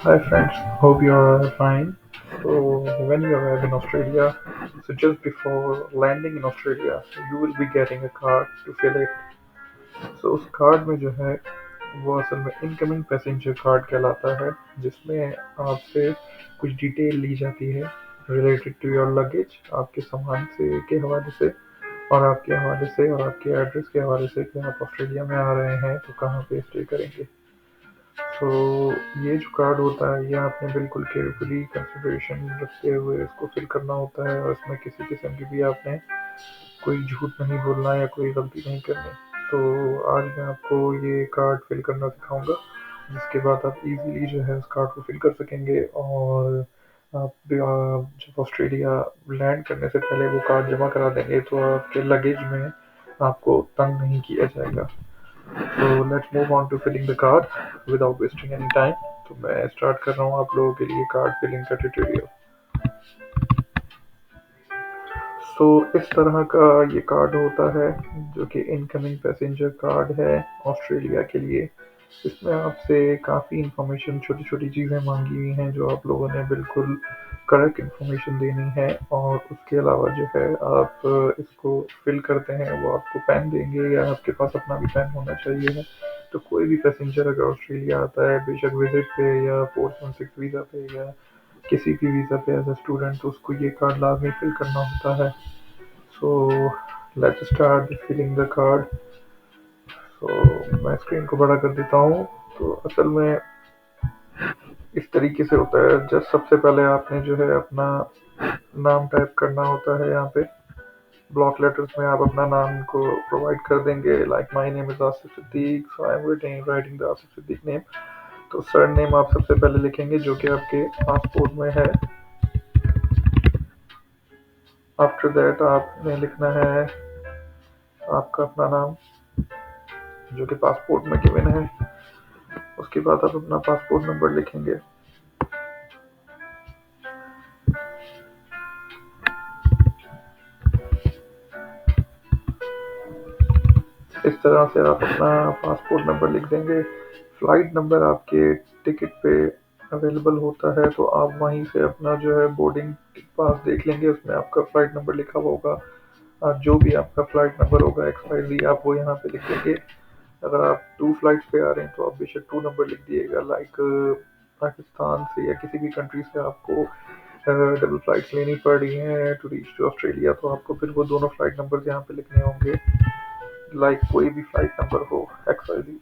Hi friends, hope you are fine. So when you arrive in Australia, so just before landing in Australia, you will be getting a card to fill it. So उस card में जो है वो असल में incoming passenger card कहलाता है, जिसमें आपसे कुछ डिटेल ली जाती है रिलेटेड टू योर लगेज, आपके सामान से के हवाले से और आपके हवाले से और आपके एड्रेस के हवाले से कि आप ऑस्ट्रेलिया में आ रहे हैं तो कहाँ पे स्टे करेंगे। तो ये जो कार्ड होता है ये आपने बिल्कुल केयरफुली कंसिडरेशन रखते हुए इसको फिल करना होता है और इसमें किसी किस्म की भी आपने कोई झूठ नहीं बोलना या कोई गलती नहीं करनी। तो आज मैं आपको ये कार्ड फिल करना सिखाऊंगा, जिसके बाद आप इजीली जो है उस कार्ड को फिल कर सकेंगे और जब ऑस्ट्रेलिया लैंड करने से पहले वो कार्ड जमा करा देंगे तो आपके लगेज में आपको तंग नहीं किया जाएगा। तो let's move on to filling the card without wasting any time. तो मैं स्टार्ट कर रहा हूँ आप लोगों के लिए कार्ड फिलिंग का ट्यूटोरियल। सो इस तरह का ये कार्ड होता है जो कि इनकमिंग पैसेंजर कार्ड है ऑस्ट्रेलिया के लिए। इसमें आपसे काफ़ी इंफॉर्मेशन, छोटी छोटी चीज़ें मांगी हुई हैं जो आप लोगों ने बिल्कुल करेक्ट इंफॉर्मेशन देनी है। और उसके अलावा जो है आप इसको फिल करते हैं वो आपको पेन देंगे या आपके पास अपना भी पेन होना चाहिए है। तो कोई भी पैसेंजर अगर ऑस्ट्रेलिया आता है, बेशक विजिट पे या 416 वीज़ा पे या किसी भी वीज़ा पे एज अ स्टूडेंट, तो उसको ये कार्ड लाजमी फिल करना होता है। So let's start filling the card. मैं स्क्रीन को बड़ा कर देता हूँ। तो असल में इस तरीके से होता है, जस्ट सबसे पहले आपने जो है अपना नाम टाइप करना होता है। यहाँ पे ब्लॉक लेटर्स में आप अपना नाम को प्रोवाइड कर देंगे, like my name is Asif Siddiq, so I am writing the Asif Siddiq name. तो सर नेम आप सबसे पहले लिखेंगे जो कि आपके पासपोर्ट में है। आफ्टर दैट आपने लिखना है आपका अपना नाम जो कि पासपोर्ट में गिवन है। उसके बाद आप अपना पासपोर्ट नंबर लिखेंगे। इस तरह से आप अपना पासपोर्ट नंबर लिख देंगे। फ्लाइट नंबर आपके टिकट पे अवेलेबल होता है, तो आप वहीं से अपना जो है बोर्डिंग पास देख लेंगे, उसमें आपका फ्लाइट नंबर लिखा हुआ होगा। जो भी आपका फ्लाइट नंबर होगा XYZ आप वो यहाँ पे लिख देंगे। अगर आप टू फ्लाइट्स पे आ रहे हैं तो आप बेशक टू नंबर लिख दिएगा, लाइक पाकिस्तान से या किसी भी कंट्री से आपको डबल फ्लाइट्स लेनी पड़ रही हैं टू रीच टू ऑस्ट्रेलिया, तो आपको फिर वो दोनों फ्लाइट नंबर यहाँ पे लिखने होंगे, लाइक कोई भी फ्लाइट नंबर हो XYZ।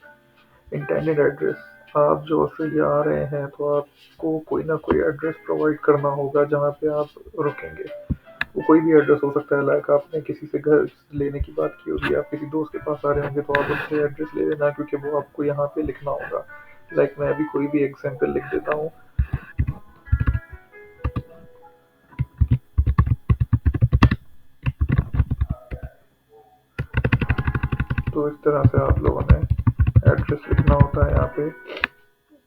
इंटेंडेड एड्रेस, आप जो ऑस्ट्रेलिया आ रहे हैं तो आपको कोई ना कोई एड्रेस प्रोवाइड करना होगा जहाँ पे आप रुकेंगे। वो कोई भी एड्रेस हो सकता है, लाइक आपने किसी से घर लेने की बात की होगी, आप किसी दोस्त के पास आ रहे होंगे तो आप उनसे एड्रेस ले लेना, क्योंकि वो आपको यहाँ पे लिखना होगा। लाइक मैं अभी कोई भी एग्जाम्पल लिख देता हूँ। तो इस तरह से आप लोगों ने एड्रेस लिखना होता है यहाँ पे,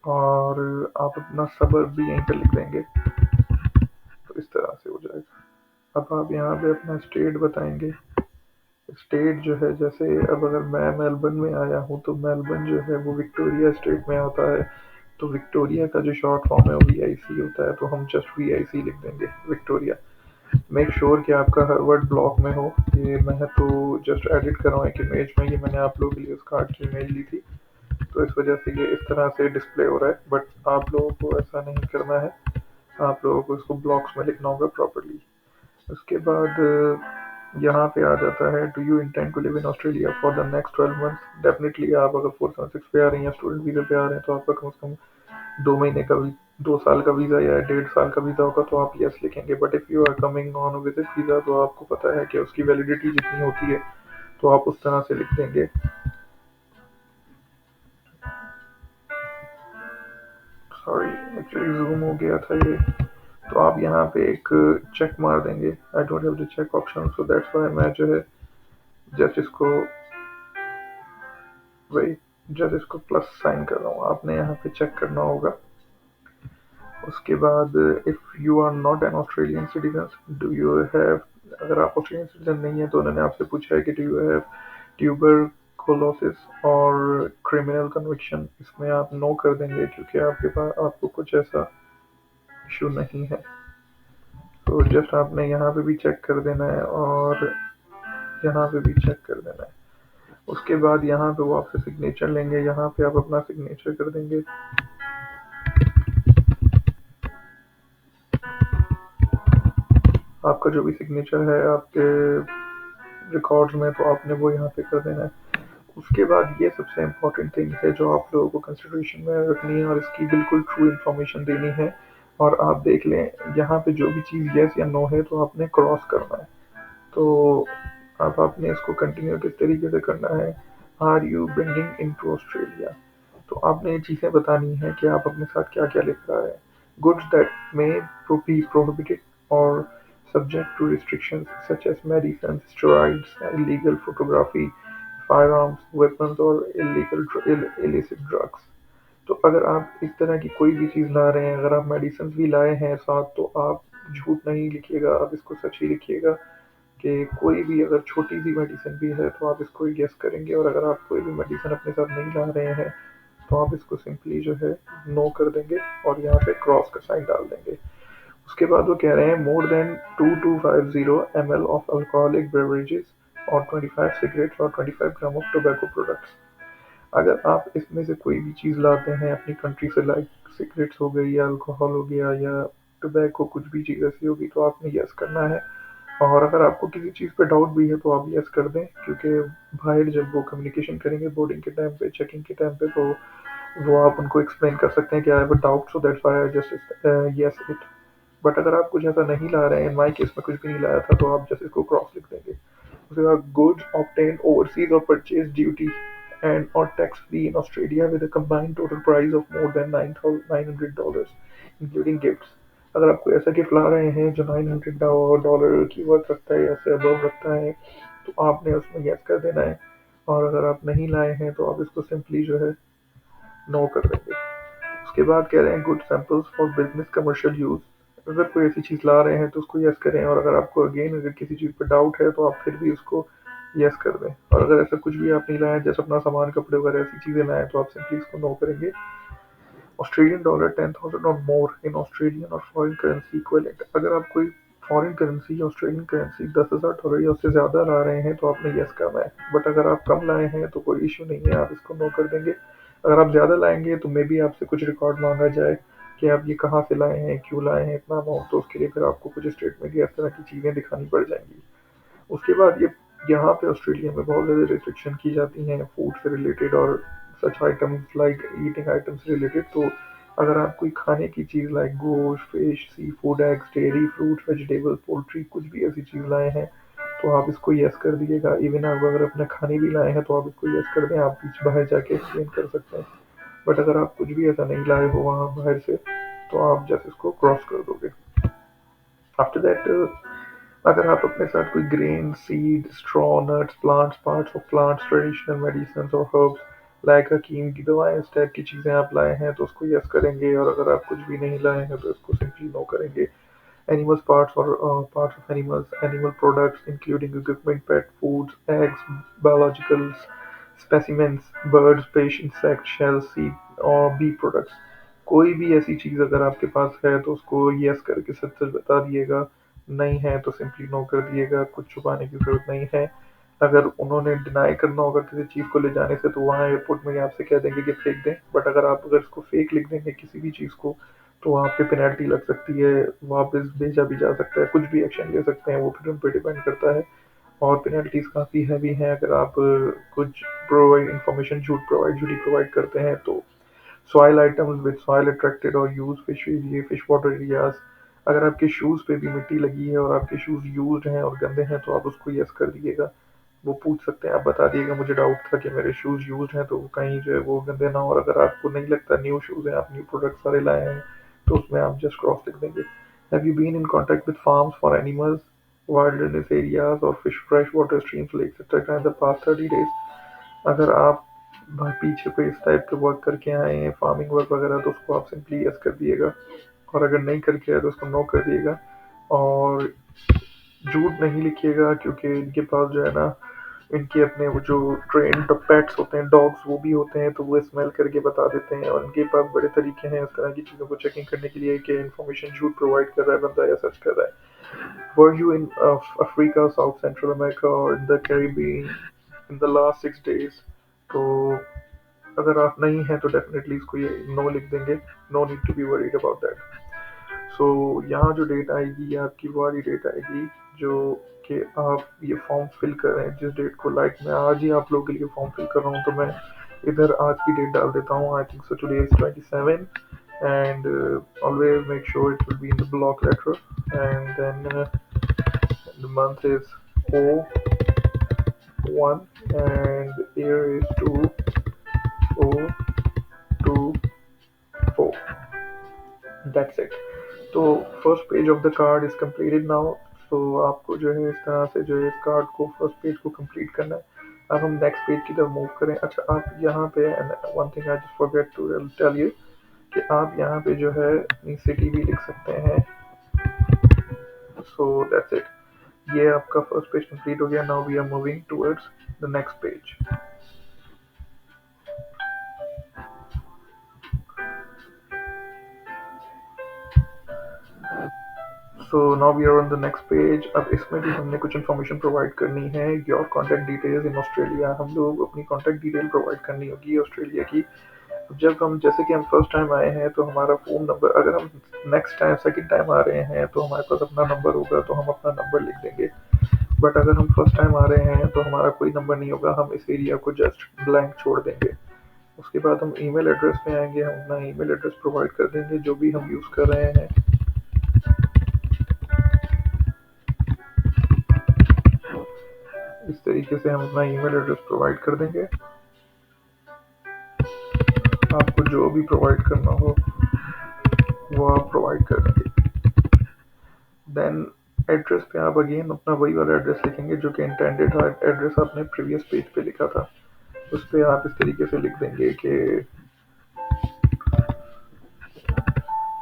और आप अपना सबर भी यहीं पे लिख देंगे। तो इस तरह से हो जाएगा। अब आप यहाँ पे अपना स्टेट बताएंगे। स्टेट जो है, जैसे अब अगर मैं मेलबर्न में आया हूँ तो मेलबर्न जो है वो विक्टोरिया स्टेट में आता है। तो विक्टोरिया का जो शॉर्ट फॉर्म है वो VIC होता है, तो हम जस्ट VIC लिख देंगे, विक्टोरिया। मेक श्योर कि आपका हर वर्ड ब्लॉक में हो। ये मैं तो जस्ट एडिट कर रहा हूँ एक इमेज में, ये मैंने आप लोगों के लिए उस कार्ड की इमेज ली थी, तो इस वजह से ये इस तरह से डिस्प्ले हो रहा है, बट आप लोगों को ऐसा नहीं करना है। आप लोगों को इसको ब्लॉक्स में लिखना होगा प्रॉपरली। उसके बाद यहाँ पे आ जाता है, do you intend to live in Australia for the next 12 months. Definitely आप अगर 476 पे आ रहे हैं या स्टूडेंट वीज़ा पे आ रहे हैं तो आपका कम से कम 2 महीने का 2 साल का वीज़ा या 1.5 साल का वीज़ा होगा, तो आप यस लिखेंगे। But if you are coming on visit visa तो आपको पता है कि उसकी वैलिडिटी जितनी होती है तो आप उस तरह से लिख देंगे। सॉरी, एक्चुअली जूम हो गया था ये। तो आप यहाँ पे एक चेक मार देंगे। I don't have the check option, so that's why मैं जो है जस्ट इसको वही जस्ट इसको प्लस साइन कर रहा हूँ। आपने यहाँ पे चेक करना होगा। उसके बाद if you are not an Australian citizen, do you have, अगर आप ऑस्ट्रेलियन सिटीजन नहीं है तो उन्होंने आपसे पूछा है कि डू यू हैव ट्यूबर टुबरकुलोसिस और क्रिमिनल कन्विक्शन, इसमें आप नो कर देंगे क्योंकि आपके पास आपको कुछ ऐसा इशू नहीं है। तो जस्ट आपने यहाँ पे भी चेक कर देना है और यहाँ पे भी चेक कर देना है। उसके बाद यहाँ पे वो आपसे सिग्नेचर लेंगे, यहाँ पे आप अपना सिग्नेचर कर देंगे। आपका जो भी सिग्नेचर है आपके रिकॉर्ड्स में, तो आपने वो यहाँ पे कर देना है। उसके बाद ये सबसे इम्पोर्टेंट थिंग है जो आप लोगों को कंसिडरेशन में रखनी है और इसकी बिल्कुल ट्रू इन्फॉर्मेशन देनी है। और आप देख लें, यहाँ पे जो भी चीज़ येस या नो है तो आपने क्रॉस करना है। तो अब आपने इसको कंटिन्यू किस तरीके से करना है, are you bringing into Australia, तो आपने ये चीज़ें बतानी है कि आप अपने साथ क्या क्या लेकर आ रहे हैं। Goods that may be prohibited और subject to restrictions such as medicines, steroids, illegal photography, firearms, weapons और illicit drugs। तो अगर आप इस तरह की कोई भी चीज़ ला रहे हैं, अगर आप मेडिसिन भी लाए हैं साथ, तो आप झूठ नहीं लिखिएगा, आप इसको सच ही लिखिएगा कि कोई भी अगर छोटी सी मेडिसिन भी है तो आप इसको गेस करेंगे। और अगर आप कोई भी मेडिसिन अपने साथ नहीं ला रहे हैं तो आप इसको सिंपली जो है नो कर देंगे और यहाँ पे क्रॉस का साइन डाल देंगे। उसके बाद वो कह रहे हैं more than 2250 ml of alcoholic beverages और 25 सिगरेट्स और 25 ग्राम ऑफ टोबैको प्रोडक्ट्स। अगर आप इसमें से कोई भी चीज़ लाते हैं अपनी कंट्री से, लाइक सिगरेट्स हो गई या अल्कोहल हो गया या टोबैको, कुछ भी चीज़ ऐसी होगी, तो आपने यस करना है। और अगर आपको किसी चीज़ पे डाउट भी है तो आप यस कर दें, क्योंकि बाहर जब वो कम्युनिकेशन करेंगे बोर्डिंग के टाइम पे, चेकिंग के टाइम पे, तो वो आप उनको एक्सप्लेन कर सकते हैं कि I have a doubt, so that's why I just yes it. But अगर आप कुछ ऐसा नहीं ला रहे हैं, माई केस में कुछ भी नहीं लाया था, तो आप जस्ट इसको क्रॉस लिख देंगे। उसके बाद गुड्स ऑब्टेन ओवरसीज और परचेज ड्यूटी एंड और tax free in Australia with a combined total price of more than $900 including gifts. अगर आप कोई ऐसा गिफ्ट ला रहे हैं जो $900 की वर्थ रखता है या से अबव रखता है, तो आपने उसमें यस कर देना है। और अगर आप नहीं लाए हैं तो आप इसको सिंपली जो है नो कर देंगे। उसके बाद कह रहे हैं good samples for business commercial use. अगर कोई ऐसी चीज़ ला रहे हैं तो उसको यस करें, और अगर आपको अगेन अगर किसी चीज़ पर डाउट है तो आप फिर भी उसको यस कर दें। और अगर ऐसा कुछ भी आप नहीं लाए, जैसे अपना सामान, कपड़े वगैरह ऐसी चीज़ें लाएं, तो आप सिंपली इसको नो करेंगे। ऑस्ट्रेलियन डॉलर 10,000 और मोर इन ऑस्ट्रेलियन और फॉरेन करेंसी इक्विवेलेंट। अगर आप कोई फॉरेन करेंसी या ऑस्ट्रेलियन करेंसी $10,000 या उससे ज़्यादा ला रहे हैं तो आपने यस करना है। बट अगर आप कम लाए हैं तो कोई इशू नहीं है, आप इसको नो कर देंगे। अगर आप ज़्यादा लाएंगे तो मे बी आपसे कुछ रिकॉर्ड मांगा जाए कि आप ये कहाँ से लाए हैं, क्यों लाए हैं इतना अमाउंट, तो उसके लिए फिर आपको कुछ स्टेटमेंट या इस तरह की चीज़ें दिखानी पड़ जाएंगी। उसके बाद ये यहाँ पे ऑस्ट्रेलिया में बहुत ज़्यादा रिस्ट्रिक्शन की जाती हैं फूड से रिलेटेड और such items like eating items से रिलेटेड। तो अगर आप कोई खाने की चीज़ लाइक गोश्त, fish, seafood, eggs, dairy, fruit, vegetable, poultry, कुछ भी ऐसी चीज़ लाए हैं तो आप इसको यस कर दीजिएगा। इवन आप अगर अपने खाने भी लाए हैं तो आप इसको यस कर दें, आप बीच बाहर जाके एक्सप्लेन कर सकते हैं। बट अगर आप कुछ भी ऐसा नहीं लाए हो वहाँ बाहर से, तो आप जस्ट इसको क्रॉस कर दोगे। आफ्टर दैट अगर आप अपने साथ कोई grain, seed, straw, nuts, plants, parts of plants, traditional medicine और हर्ब्स लाइक हकीम की दवाएं, इस टाइप की चीज़ें आप लाए हैं तो उसको यस करेंगे। और अगर आप कुछ भी नहीं लाए हैं तो इसको सिंपली नो करेंगे। एनिमल्स पार्ट्स और parts of animals, animal products including equipment, pet foods, eggs, biological specimens, birds, fish, insect, shell, seed और बी प्रोडक्ट्स। कोई भी ऐसी चीज़ अगर आपके पास है तो उसको यस करके सच सच बता दिएगा, नहीं है तो सिंपली नो कर दिएगा, कुछ छुपाने की ज़रूरत नहीं है। अगर उन्होंने डिनाई करना होगा किसी चीज़ को ले जाने से तो वहाँ एयरपोर्ट में आपसे कह देंगे कि फेंक दें। बट अगर आप अगर इसको फेक लिख देंगे किसी भी चीज़ को, तो वहाँ पे पेनल्टी लग सकती है, वापस भेजा भी जा सकता है, कुछ भी एक्शन ले सकते हैं, वो फिर उन पर डिपेंड करता है। और पेनल्टीज काफ़ी हैवी हैं अगर आप कुछ प्रोवाइड इंफॉर्मेशन झूठी प्रोवाइड करते हैं तो। Soil items with soil attracted और यूज फिश, ये फिश वाटर एरियाज। अगर आपके शूज़ पे भी मिट्टी लगी है और आपके शूज़ यूज्ड हैं और गंदे हैं तो आप उसको यस कर दीजिएगा। वो पूछ सकते हैं, आप बता दिएगा मुझे डाउट था कि मेरे शूज़ यूज्ड हैं तो कहीं जो है वो गंदे ना हो। और अगर आपको नहीं लगता न्यू शूज़ हैं, आप न्यू प्रोडक्ट सारे लाए हैं, तो उसमें आप जस्ट क्रॉस लिख देंगे। Have you been in contact with farms for animals, wilderness areas or fish freshwater streams, lakes, etc. in the past 30 days। अगर आप पीछे पे इस टाइप के वर्क करके आए हैं, फार्मिंग वर्क वगैरह, तो उसको आप सिंपली यस कर दिएगा। और अगर नहीं करके आए तो उसको नो कर दिएगा। और झूठ नहीं लिखिएगा क्योंकि इनके पास जो है ना इनके अपने वो जो ट्रेन्ड पेट्स होते हैं, डॉग्स, वो भी होते हैं, तो वो स्मेल करके बता देते हैं। और इनके पास बड़े तरीके हैं इस तरह की चीज़ों को चेकिंग करने के लिए कि इन्फॉर्मेशन झूठ प्रोवाइड कर रहा है बंदा या सच कर रहा है। Were you in Africa, South Central America, or in the Caribbean in the last 6 days? तो अगर आप नहीं हैं तो डेफिनेटली इसको ये नो लिख देंगे। No need to be worried about that. So यहाँ जो डेट आएगी ये आपकी वो वाली डेट आएगी जो कि आप ये फॉर्म फिल कर रहे हैं जिस डेट को। लाइक मैं आज ही आप लोगों के लिए फॉर्म फिल कर रहा हूँ तो मैं इधर आज की डेट डाल देता हूँ। I think so today is 27 and always make sure it will be in the block letter, and then the month is O1 and year is 2024. That's it. तो first page of the card is completed now. सो आपको जो है इस तरह से जो है इस कार्ड को फर्स्ट पेज को कंप्लीट करना है। अब हम नेक्स्ट पेज की तरफ मूव करें। अच्छा, आप यहाँ पे one thing I just forget to tell you कि आप यहाँ पे जो है अपनी सिटी भी लिख सकते हैं। So that's it. ये आपका फर्स्ट पेज कंप्लीट हो गया। Now we are moving towards the next page. So now we are on the next page. अब इसमें भी हमने कुछ इन्फॉर्मेशन प्रोवाइड करनी है। Your contact details in Australia, हम लोग अपनी कॉन्टैक्ट डिटेल प्रोवाइड करनी होगी ऑस्ट्रेलिया की। जब हम जैसे कि हम फर्स्ट टाइम आए हैं तो हमारा फ़ोन नंबर, अगर हम नेक्स्ट टाइम सेकंड टाइम आ रहे हैं तो हमारे पास अपना नंबर होगा तो हम अपना नंबर लिख देंगे। बट अगर हम फर्स्ट टाइम आ रहे हैं तो हमारा कोई नंबर नहीं होगा, हम इस एरिया को जस्ट ब्लैंक छोड़ देंगे। उसके बाद हम ईमेल एड्रेस पे आएंगे, हम अपना ईमेल एड्रेस प्रोवाइड कर देंगे जो भी हम यूज़ कर रहे हैं। इस तरीके से हम अपना ईमेल एड्रेस प्रोवाइड कर देंगे। आपको जो भी प्रोवाइड करना हो वो आप प्रोवाइड कर देंगे। देन एड्रेस पे आप अगेन अपना वही वाला एड्रेस लिखेंगे जो कि इंटेंडेड एड्रेस आपने प्रीवियस पेज पे लिखा था। उस पर आप इस तरीके से लिख देंगे कि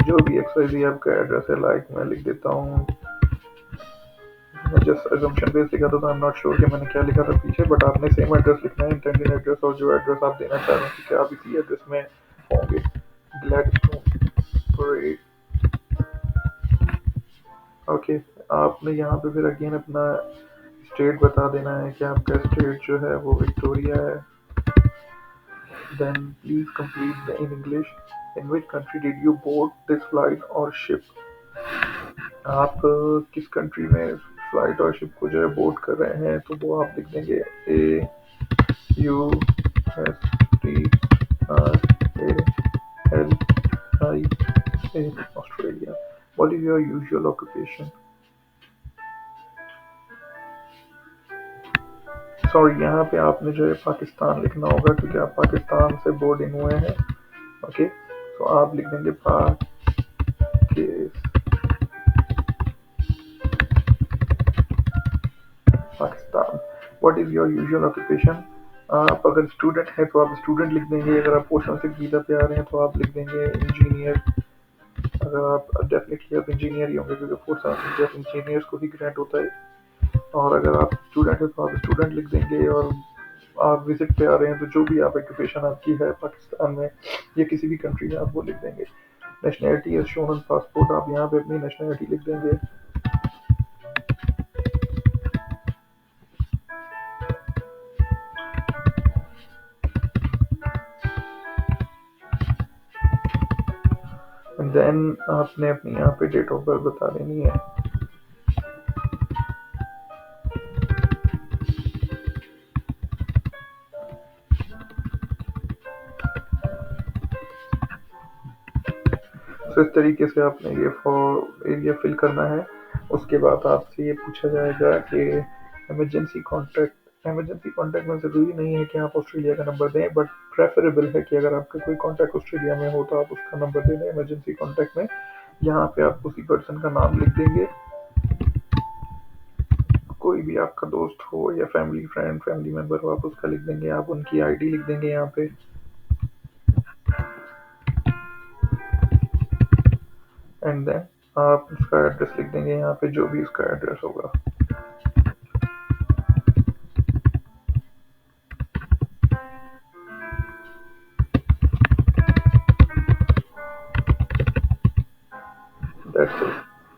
जो भी एक्स वाई जी आपका एड्रेस है। लाइक मैं लिख देता हूँ, मैं जस्ट अजम्पशन बेस लिखा था तो आई एम नॉट श्योर कि मैंने क्या लिखा था पीछे, बट आपने सेम एड्रेस लिखना है, इंटेंडेड एड्रेस, और जो एड्रेस आप देना चाह रहे हैं क्योंकि आप इसी एड्रेस में होंगे। Gladstone parade. ओके, आपने यहाँ पे फिर अगेन अपना स्टेट बता देना है कि आपका स्टेट जो है वो विक्टोरिया है। Then please complete in English in which country did you board this flight or ship. आप किस कंट्री में फ्लाइट और शिप को जो है बोर्ड कर रहे हैं तो वो आप लिख देंगे AUSTRALIA। Australia. What is your usual occupation? Sorry, यहाँ पे आपने जो है पाकिस्तान लिखना होगा क्योंकि आप पाकिस्तान से बोर्डिंग हुए हैं। ओके, तो आप लिख देंगे Pakistan. What is your usual occupation? आप अगर स्टूडेंट हैं तो आप स्टूडेंट लिख देंगे। अगर आप पोस्ट मैट्रिक वीज़ा पे आ रहे हैं तो आप लिख देंगे इंजीनियर। अगर आप डेफिनेटली आप इंजीनियर ही होंगे क्योंकि फोर्थ सेमेस्टर इंजीनियर्स को ही ग्रांट होता है। और अगर आप स्टूडेंट हैं तो आप स्टूडेंट लिख देंगे। और आप विजिट पे आ रहे हैं तो जो भी आप ऑक्यूपेशन आपकी है पाकिस्तान में या किसी भी कंट्री में आप वो लिख देंगे। Nationality is shown on passport, आप यहाँ पे अपनी नेशनैलिटी लिख देंगे। एंड देन आपने अपनी यहाँ पे डेट ऑफ बर्थ बता देनी है। तो इस तरीके से आपने ये एरिया फिल करना है। उसके बाद आपसे ये पूछा जाएगा कि इमरजेंसी कॉन्टैक्ट में ज़रूरी नहीं है कि आप ऑस्ट्रेलिया का नंबर दें, बट प्रेफरेबल है कि अगर आपका कोई कॉन्टैक्ट ऑस्ट्रेलिया में हो तो आप उसका नंबर दे दें इमरजेंसी कॉन्टैक्ट में। यहाँ पे आप उसी पर्सन का नाम लिख देंगे। कोई भी आपका दोस्त हो या फैमिली मेम्बर हो आप उसका लिख देंगे। आप उनकी आईडी लिख देंगे यहाँ पे। एंड देन आप उसका एड्रेस लिख देंगे यहाँ पे, जो भी उसका एड्रेस होगा।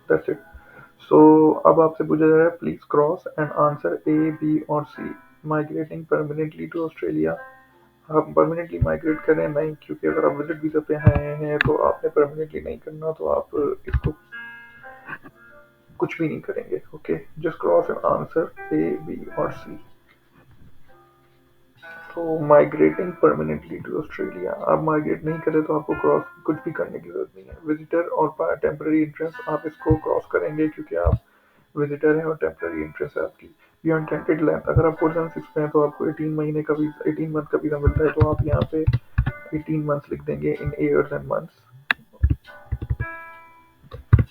That's it. सो अब आपसे पूछा जा रहा है, please cross and answer A, B और C. Migrating permanently to Australia. आप परमानेंटली माइग्रेट करें नहीं, क्योंकि अगर आप विजिट वीजा पे आए हैं तो आपने परमानेंटली नहीं करना, तो आप इसको कुछ भी नहीं करेंगे। Okay, just cross and answer A, B और सी। तो माइग्रेटिंग परमानेंटली टू ऑस्ट्रेलिया, आप माइग्रेट नहीं करें तो आपको क्रॉस कुछ भी करने की जरूरत नहीं है। विजिटर और टेम्पररी इंट्रेंस, आप इसको क्रॉस करेंगे क्योंकि आप विजिटर हैं और टेम्पररी इंट्रेंस है आपकी। बियॉन्ड टेंटेड लेंथ, अगर आप 476 पे हैं तो आपको 18 महीने का भी 18 मंथ का वीजा मिलता है, तो आप यहाँ पे 18 मंथ्स लिख देंगे इन ईयर्स एंड मंथ्स।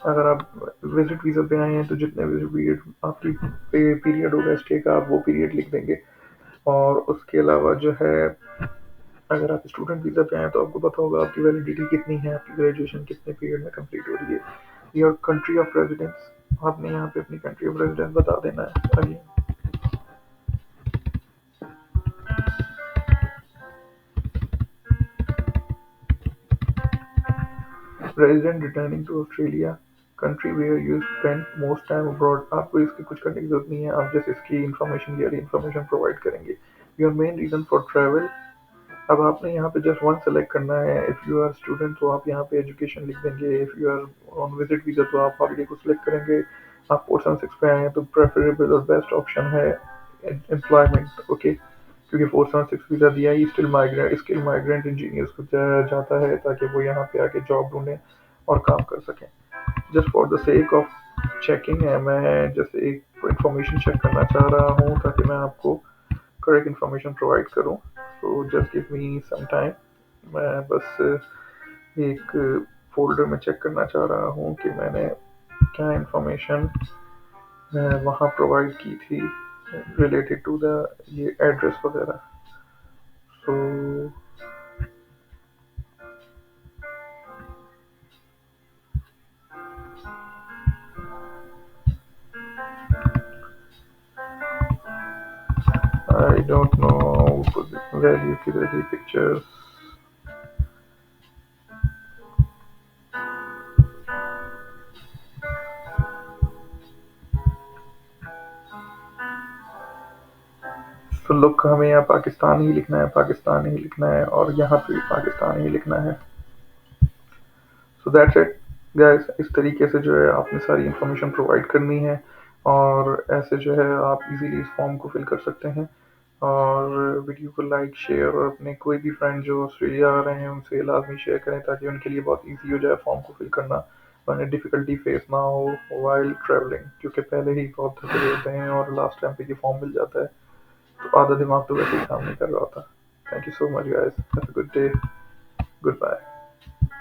अगर आप विजिट वीजा पे आए हैं तो जितने विजिट पीरियड आपकी पीरियड होगा स्टे का, आप वो पीरियड लिख देंगे। और उसके अलावा जो है, अगर आप स्टूडेंट वीजा पे आए तो आपको पता होगा आपकी वैलिडिटी कितनी है, आपकी ग्रेजुएशन कितने पीरियड में कंप्लीट हो रही है। योर कंट्री ऑफ रेजिडेंस, आपने यहाँ पे अपनी कंट्री ऑफ रेजिडेंस बता देना है। आइए, resident returning to Australia, country where you spend most time abroad. आपको इसकी कुछ करने की जरूरत नहीं है, आप जस्ट इसकी इन्फॉर्मेशन या इन्फॉर्मेशन प्रोवाइड करेंगे। Your main reason for travel, अब आपने यहाँ पे जस्ट वन सेलेक्ट करना है। इफ़ यू आर स्टूडेंट तो आप यहाँ पे एजुकेशन लिख देंगे। If you are on visit visa तो आप हॉलीडे को सिलेक्ट करेंगे। आप 476 पे आए हैं तो प्रेफरेबल और बेस्ट ऑप्शन है एम्प्लॉयमेंट। ओके, क्योंकि 476 वीज़ा दिया ही स्किल माइग्रेंट इंजीनियर्स को जाता है, ताकि वो यहाँ पे आके जॉब ढूंढें और काम कर सकें। Just for the sake of checking है, मैं जस्ट एक इंफॉर्मेशन चेक करना चाह रहा हूँ ताकि मैं आपको करेक्ट इन्फॉर्मेशन प्रोवाइड करूँ। So just give me some time. मैं बस एक फ़ोल्डर में चेक करना चाह रहा हूँ कि मैंने क्या इन्फॉर्मेशन वहाँ प्रोवाइड की थी रिलेटेड टू द ये एड्रेस वगैरह। सो आई डोंट नो वैल्यू किधर थी पिक्चर्स। तो लुक, हमें यहाँ पाकिस्तान ही लिखना है, पाकिस्तान ही लिखना है, और यहाँ पे भी पाकिस्तान ही लिखना है। सो दैट्स इट गाइस। इस तरीके से जो है आपने सारी इन्फॉर्मेशन प्रोवाइड करनी है, और ऐसे जो है आप इजीली इस फॉर्म को फिल कर सकते हैं। और वीडियो को लाइक, शेयर और अपने कोई भी फ्रेंड जो ऑस्ट्रेलिया आ रहे हैं उनसे लाजमी शेयर करें, ताकि उनके लिए बहुत ईजी हो जाए फॉर्म को फिल करना, उन्हें डिफ़िकल्टी फेस ना हो वाइल ट्रैवलिंग, क्योंकि पहले ही बहुत थके हुए होते हैं और लास्ट टाइम पे ये फॉर्म मिल जाता है तो आधा दिमाग तो वैसे ही काम नहीं कर रहा होता। Thank you so much guys, have a good day, good bye.